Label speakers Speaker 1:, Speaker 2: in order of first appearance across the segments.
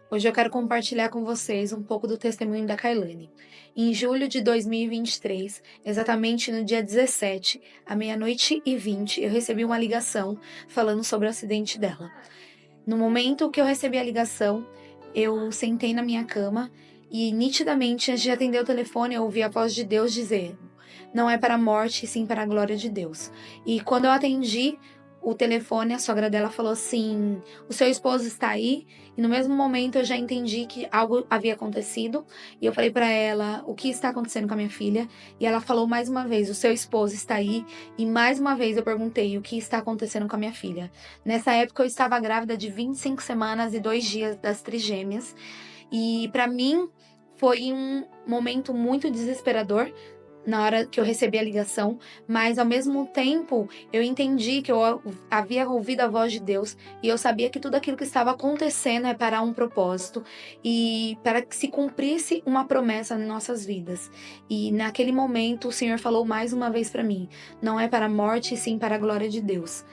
Speaker 1: Hoje eu quero compartilhar com vocês um pouco do testemunho da Kailane. Em julho de 2023, exatamente no dia 17, à meia-noite e 20, eu recebi uma ligação falando sobre o acidente dela. No momento que eu recebi a ligação, eu sentei na minha cama e nitidamente, antes de atender o telefone, eu ouvi a voz de Deus dizer: não é para a morte, sim para a glória de Deus. E quando eu atendi o telefone, a sogra dela falou assim: o seu esposo está aí? E no mesmo momento eu já entendi que algo havia acontecido. E eu falei para ela: o que está acontecendo com a minha filha? E ela falou mais uma vez: o seu esposo está aí? E mais uma vez eu perguntei: o que está acontecendo com a minha filha? Nessa época eu estava grávida de 25 semanas e 2 dias das trigêmeas. E para mim foi um momento muito desesperador na hora que eu recebi a ligação, mas ao mesmo tempo eu entendi que eu havia ouvido a voz de Deus e eu sabia que tudo aquilo que estava acontecendo é para um propósito e para que se cumprisse uma promessa nas nossas vidas. E naquele momento o Senhor falou mais uma vez para mim: não é para a morte, sim para a glória de Deus.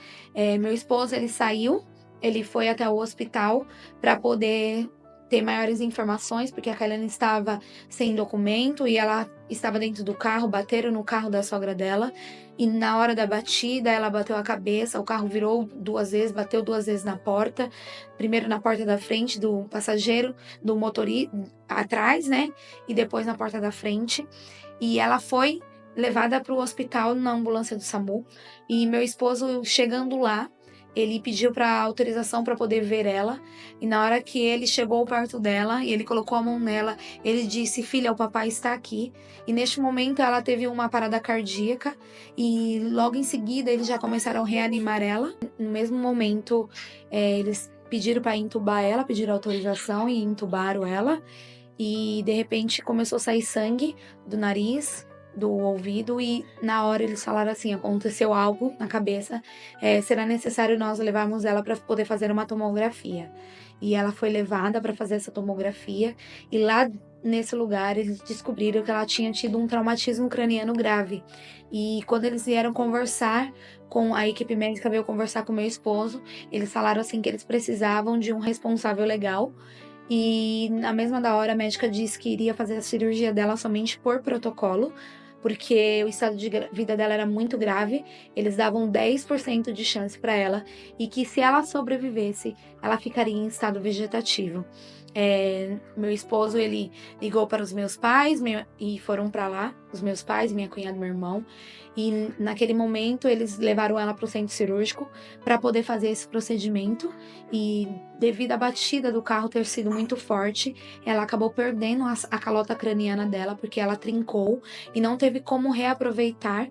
Speaker 1: Meu esposo, ele saiu, ele foi até o hospital para poder ter maiores informações, porque a Kailane estava sem documento e ela estava dentro do carro, bateram no carro da sogra dela e na hora da batida ela bateu a cabeça, o carro virou 2 vezes, bateu 2 vezes na porta, primeiro na porta da frente do passageiro, do motorista atrás, né? E depois na porta da frente. E ela foi levada para o hospital na ambulância do SAMU e meu esposo chegando lá, ele pediu para autorização para poder ver ela, e na hora que ele chegou perto dela e ele colocou a mão nela, ele disse: "Filha, o papai está aqui". E neste momento ela teve uma parada cardíaca e logo em seguida eles já começaram a reanimar ela. No mesmo momento, eles pediram para entubar ela, pediram autorização e entubaram ela. E de repente começou a sair sangue do nariz, do ouvido, e na hora eles falaram assim: aconteceu algo na cabeça, será necessário nós levarmos ela para poder fazer uma tomografia. E ela foi levada para fazer essa tomografia, e lá nesse lugar eles descobriram que ela tinha tido um traumatismo craniano grave. E quando eles vieram conversar com a equipe médica, veio conversar com meu esposo, eles falaram assim que eles precisavam de um responsável legal, e na mesma da hora a médica disse que iria fazer a cirurgia dela somente por protocolo, porque o estado de vida dela era muito grave, eles davam 10% de chance para ela, e que se ela sobrevivesse, ela ficaria em estado vegetativo. Meu esposo, ele ligou para os meus pais e foram para lá, os meus pais, minha cunhada e meu irmão, e naquele momento eles levaram ela para o centro cirúrgico para poder fazer esse procedimento, e devido à batida do carro ter sido muito forte, ela acabou perdendo a calota craniana dela, porque ela trincou e não teve como reaproveitar.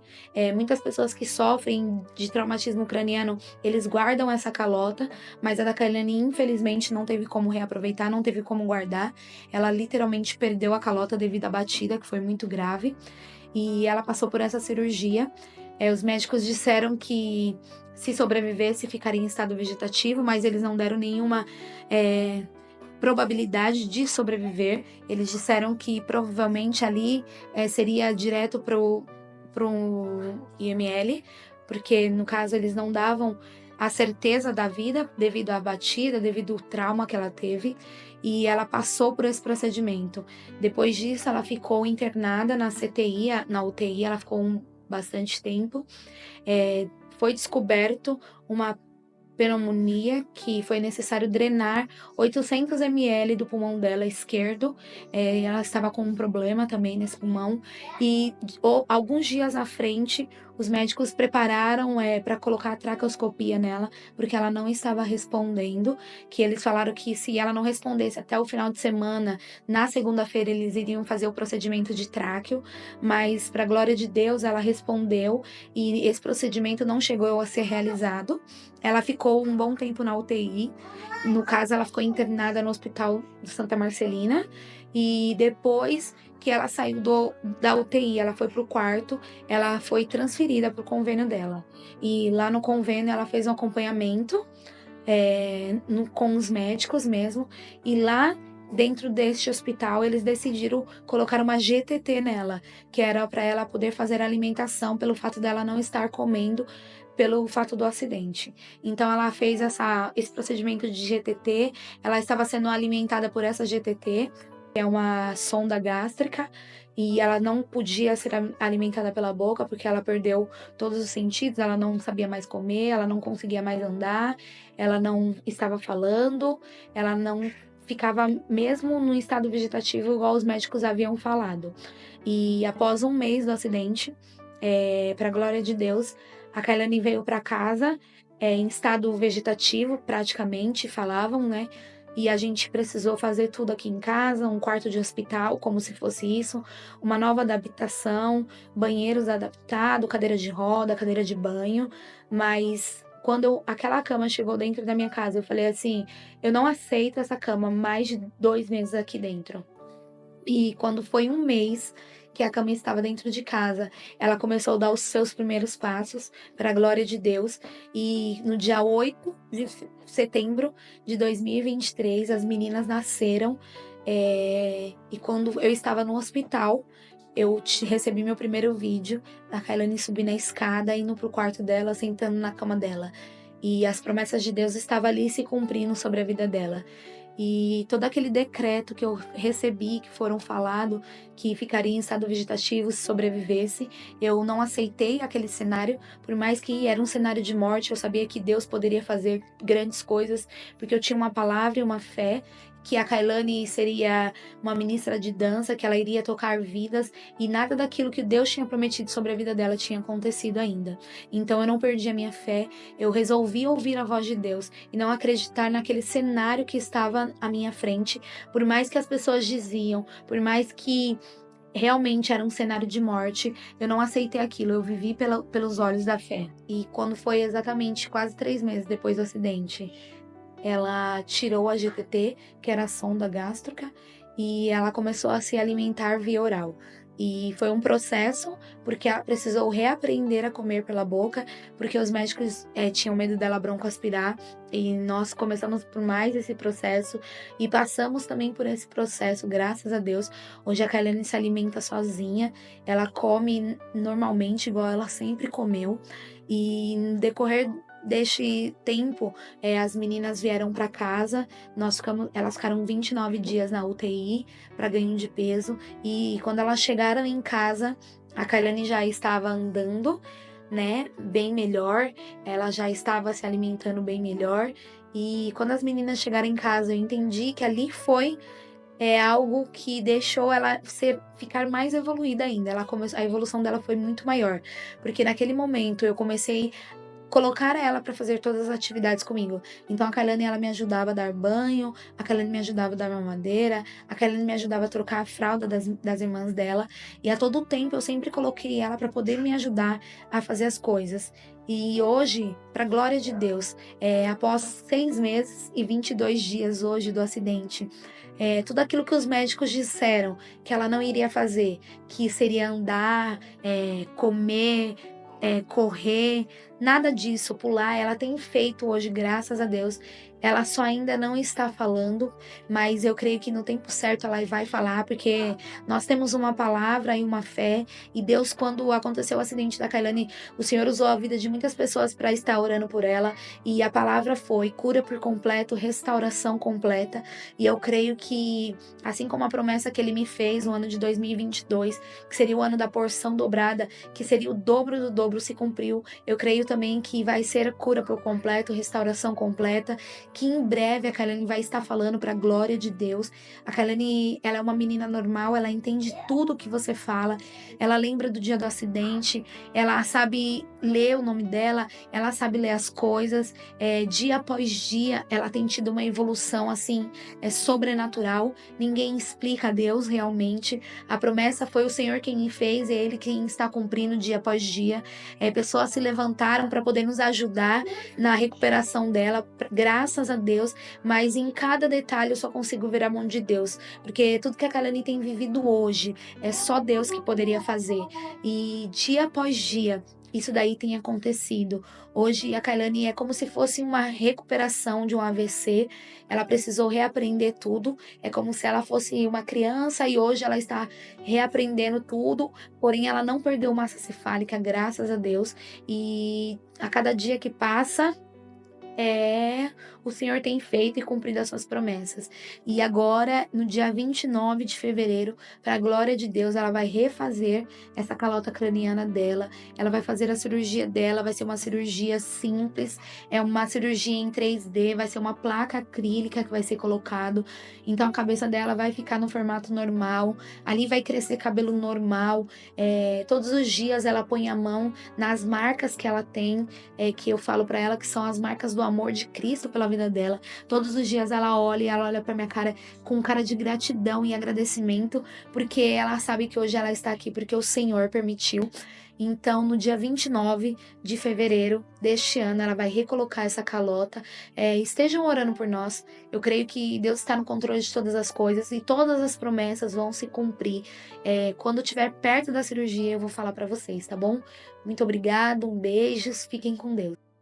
Speaker 1: Muitas pessoas que sofrem de traumatismo craniano, eles guardam essa calota, mas a da Kailane, infelizmente, não teve como reaproveitar, não teve como guardar. Ela literalmente perdeu a calota devido à batida, que foi muito grave, e ela passou por essa cirurgia. Os médicos disseram que se sobrevivesse ficaria em estado vegetativo, mas eles não deram nenhuma probabilidade de sobreviver. Eles disseram que provavelmente ali seria direto pro IML, porque no caso eles não davam a certeza da vida devido à batida, devido ao trauma que ela teve, e ela passou por esse procedimento. Depois disso, ela ficou internada na CTI, na UTI, ela ficou bastante tempo. Foi descoberto uma pneumonia, que foi necessário drenar 800 ml do pulmão dela esquerdo. Ela estava com um problema também nesse pulmão, e alguns dias à frente os médicos prepararam para colocar a traqueoscopia nela, porque ela não estava respondendo, que eles falaram que se ela não respondesse até o final de semana, na segunda-feira eles iriam fazer o procedimento de tráqueo, mas para a glória de Deus ela respondeu e esse procedimento não chegou a ser realizado. Ela ficou um bom tempo na UTI, no caso ela ficou internada no Hospital de Santa Marcelina, e depois que ela saiu da UTI, ela foi pro quarto, ela foi transferida pro convênio dela. E lá no convênio ela fez um acompanhamento com os médicos mesmo, e lá dentro deste hospital eles decidiram colocar uma GTT nela, que era para ela poder fazer alimentação, pelo fato dela não estar comendo pelo fato do acidente. Então ela fez esse procedimento de GTT, ela estava sendo alimentada por essa GTT, que é uma sonda gástrica, e ela não podia ser alimentada pela boca porque ela perdeu todos os sentidos, ela não sabia mais comer, ela não conseguia mais andar, ela não estava falando, ela não ficava mesmo no estado vegetativo igual os médicos haviam falado. E após um mês do acidente, para a glória de Deus, a Kailane veio para casa em estado vegetativo, praticamente, falavam, né? E a gente precisou fazer tudo aqui em casa, um quarto de hospital, como se fosse isso, uma nova adaptação, banheiros adaptados, cadeira de roda, cadeira de banho. Mas quando aquela cama chegou dentro da minha casa, eu falei assim: eu não aceito essa cama mais de 2 meses aqui dentro. E quando foi um mês que a cama estava dentro de casa, ela começou a dar os seus primeiros passos para a glória de Deus. E no dia 8 de setembro de 2023, as meninas nasceram. E quando eu estava no hospital, eu recebi meu primeiro vídeo da Kailane subindo a escada, indo pro quarto dela, sentando na cama dela. E as promessas de Deus estavam ali se cumprindo sobre a vida dela. E todo aquele decreto que eu recebi, que foram falado, que ficaria em estado vegetativo se sobrevivesse, eu não aceitei aquele cenário, por mais que era um cenário de morte, eu sabia que Deus poderia fazer grandes coisas, porque eu tinha uma palavra e uma fé, que a Kailane seria uma ministra de dança, que ela iria tocar vidas, e nada daquilo que Deus tinha prometido sobre a vida dela tinha acontecido ainda. Então eu não perdi a minha fé, eu resolvi ouvir a voz de Deus e não acreditar naquele cenário que estava à minha frente, por mais que as pessoas diziam, por mais que realmente era um cenário de morte, eu não aceitei aquilo, eu vivi pelos olhos da fé. E quando foi exatamente quase 3 meses depois do acidente, ela tirou a GTT, que era a sonda gástrica, e ela começou a se alimentar via oral. E foi um processo, porque ela precisou reaprender a comer pela boca, porque os médicos tinham medo dela broncoaspirar, e nós começamos por mais esse processo, e passamos também por esse processo, graças a Deus. Hoje a Kailane se alimenta sozinha, ela come normalmente, igual ela sempre comeu, e no decorrer deste tempo, as meninas vieram para casa, elas ficaram 29 dias na UTI para ganho de peso, e quando elas chegaram em casa, a Kailane já estava andando, né, bem melhor, ela já estava se alimentando bem melhor, e quando as meninas chegaram em casa, eu entendi que ali foi algo que deixou ela ficar mais evoluída ainda. A evolução dela foi muito maior, porque naquele momento eu comecei colocar ela para fazer todas as atividades comigo. Então a Kailane, ela me ajudava a dar banho, a Kailane me ajudava a dar mamadeira, a Kailane me ajudava a trocar a fralda das irmãs dela, e a todo tempo eu sempre coloquei ela para poder me ajudar a fazer as coisas. E hoje, para glória de Deus, após 6 meses e 22 dias hoje do acidente, tudo aquilo que os médicos disseram que ela não iria fazer, que seria andar, comer, correr, nada disso, pular, ela tem feito hoje, graças a Deus. Ela só ainda não está falando, mas eu creio que no tempo certo ela vai falar, porque nós temos uma palavra e uma fé, e Deus, quando aconteceu o acidente da Kailane, o Senhor usou a vida de muitas pessoas para estar orando por ela, e a palavra foi cura por completo, restauração completa, e eu creio que, assim como a promessa que Ele me fez no ano de 2022, que seria o ano da porção dobrada, que seria o dobro do dobro, se cumpriu. Eu creio também que vai ser cura por completo, restauração completa, que em breve a Kailane vai estar falando para a glória de Deus. A Kailane, ela é uma menina normal, ela entende tudo o que você fala, ela lembra do dia do acidente, ela sabe ler o nome dela, ela sabe ler as coisas, dia após dia ela tem tido uma evolução assim, sobrenatural. Ninguém explica a Deus realmente. A promessa foi o Senhor quem fez, é Ele quem está cumprindo dia após dia. Pessoas se levantaram para poder nos ajudar na recuperação dela, graças a Deus, mas em cada detalhe eu só consigo ver a mão de Deus, porque tudo que a Kailane tem vivido hoje é só Deus que poderia fazer. E dia após dia isso daí tem acontecido. Hoje a Kailane é como se fosse uma recuperação de um AVC, ela precisou reaprender tudo, é como se ela fosse uma criança e hoje ela está reaprendendo tudo, porém ela não perdeu massa cefálica, graças a Deus, e a cada dia que passa, o Senhor tem feito e cumprido as suas promessas. E agora, no dia 29 de fevereiro, para a glória de Deus, ela vai refazer essa calota craniana dela. Ela vai fazer a cirurgia dela, vai ser uma cirurgia simples, é uma cirurgia em 3D, vai ser uma placa acrílica que vai ser colocado. Então a cabeça dela vai ficar no formato normal, ali vai crescer cabelo normal. Todos os dias ela põe a mão nas marcas que ela tem, que eu falo para ela que são as marcas do amor de Cristo pela vida dela. Todos os dias ela olha e ela olha para minha cara com cara de gratidão e agradecimento, porque ela sabe que hoje ela está aqui porque o Senhor permitiu. Então, no dia 29 de fevereiro deste ano, ela vai recolocar essa calota. Estejam orando por nós. Eu creio que Deus está no controle de todas as coisas e todas as promessas vão se cumprir. Quando estiver perto da cirurgia, eu vou falar para vocês, tá bom? Muito obrigada, um beijo, fiquem com Deus.